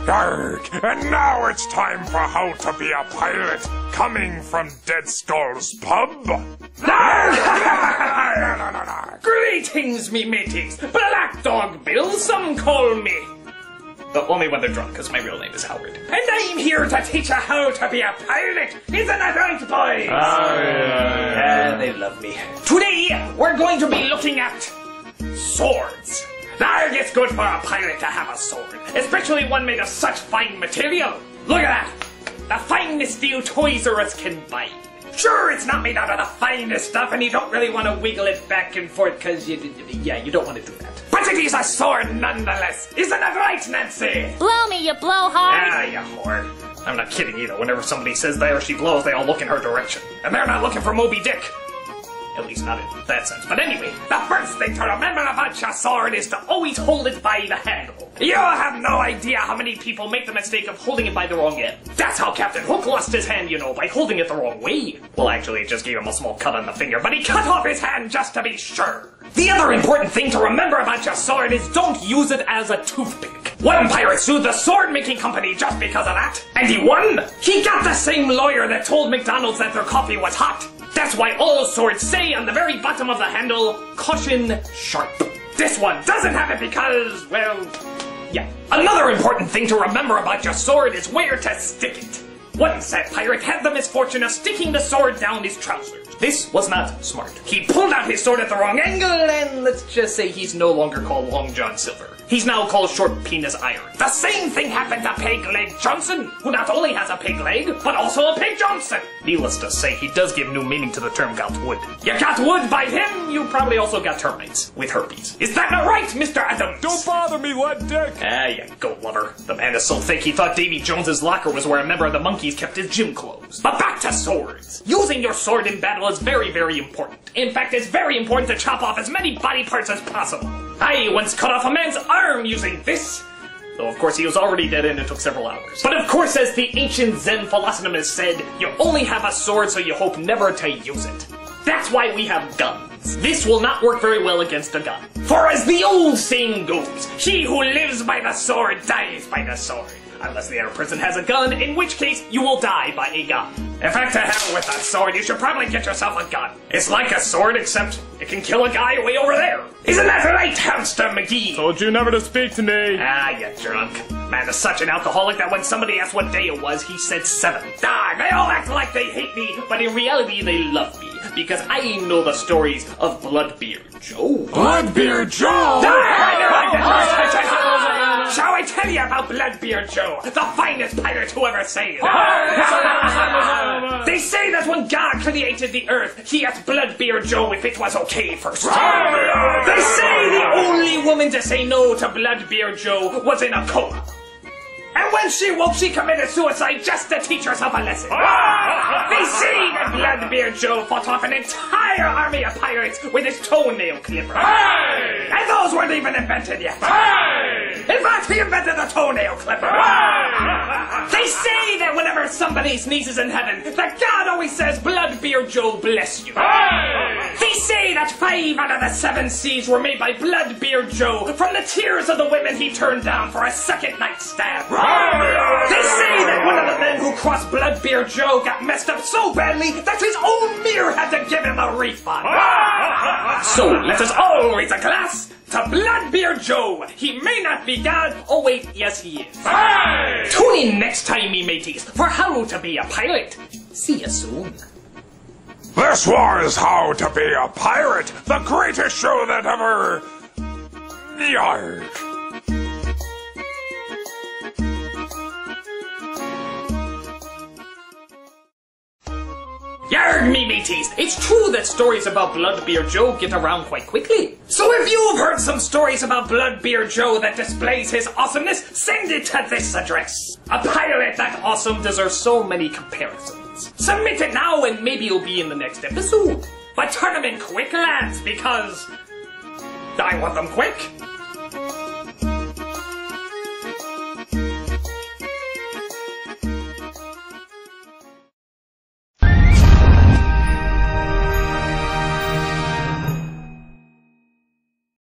Arg, and now it's time for How to Be a Pirate, coming from Dead Skull's pub. Greetings, me mateys. Black Dog Bill, some call me. But only when they're drunk, because my real name is Howard. And I'm here to teach you how to be a pirate. Isn't that right, boys? They love me. Today, we're going to be looking at swords. Now, it's good for a pirate to have a sword, especially one made of such fine material. Look at that. The finest steel Toys R Us can buy. Sure, it's not made out of the finest stuff, and you don't really want to wiggle it back and forth, because you don't want to do that. But it is a sword nonetheless. Isn't that right, Nancy? Blow me, you blowhard. Ah, you whore. I'm not kidding either. Whenever somebody says they or she blows, they all look in her direction. And they're not looking for Moby Dick. At least not in that sense. But anyway, the first thing to remember about your sword is to always hold it by the handle. You have no idea how many people make the mistake of holding it by the wrong end. That's how Captain Hook lost his hand, you know, by holding it the wrong way. Well, actually, it just gave him a small cut on the finger, but he cut off his hand just to be sure. The other important thing to remember about your sword is don't use it as a toothpick. One pirate sued the sword-making company just because of that, and he won. He got the same lawyer that told McDonald's that their coffee was hot. That's why all swords say on the very bottom of the handle, caution sharp. This one doesn't have it because, well, yeah. Another important thing to remember about your sword is where to stick it. One sad pirate had the misfortune of sticking the sword down his trousers. This was not smart. He pulled out his sword at the wrong angle, and let's just say he's no longer called Long John Silver. He's now called Short Penis Iron. The same thing happened to Pig Leg Johnson, who not only has a pig leg, but also a Pig Johnson. Needless to say, he does give new meaning to the term got wood. You got wood by him, you probably also got termites with herpes. Is that not right, Mr. Adams? Don't bother me, lead dick. Ah, you goat lover. The man is so thick he thought Davy Jones's locker was where a member of the Monkees kept his gym clothes. But back to swords. Using your sword in battle is very, very important. In fact, it's very important to chop off as many body parts as possible. I once cut off a man's arm using this. Though, of course, he was already dead and it took several hours. But, of course, as the ancient Zen philosophers said, you only have a sword so you hope never to use it. That's why we have guns. This will not work very well against a gun. For as the old saying goes, he who lives by the sword dies by the sword. Unless the other person has a gun, in which case you will die by a gun. In fact, to hell with that sword, you should probably get yourself a gun. It's like a sword, except it can kill a guy way over there. Isn't that right, Hamster McGee? Told you never to speak to me. Ah, you drunk. Man is such an alcoholic that when somebody asked what day it was, he said 7. Ah, they all act like they hate me, but in reality they love me. Because I know the stories of Bloodbeard Joe. Bloodbeard Joe? Shall I tell you about Bloodbeard Joe, the finest pirate who ever sailed? They say that when God created the earth, he asked Bloodbeard Joe if it was okay first. They say the only woman to say no to Bloodbeard Joe was in a coma. And when she woke, she committed suicide just to teach herself a lesson. They say that Bloodbeard Joe fought off an entire army of pirates with his toenail clipper. And those weren't even invented yet. In fact, he invented the toenail clipper. They say that whenever somebody sneezes in heaven, that God always says, Bloodbeard Joe bless you. They say that 5 out of the 7 seas were made by Bloodbeard Joe from the tears of the women he turned down for a second night stand. They say that one of the men who crossed Bloodbeard Joe got messed up so badly that his own mirror had to give him a refund. So let us all raise a glass to Bloodbeard Joe. He may not be God. Oh wait, yes he is. Tune in next time, me mateys, for How to Be a Pirate. See you soon. This was How to Be a Pirate, the greatest show that ever... Yarg. Yarg, me mateys! It's true that stories about Bloodbeard Joe get around quite quickly. So if you've heard some stories about Bloodbeard Joe that displays his awesomeness, send it to this address. A pirate that awesome deserves so many comparisons. Submit it now and maybe you'll be in the next episode. But turn them in quick, lads, because I want them quick.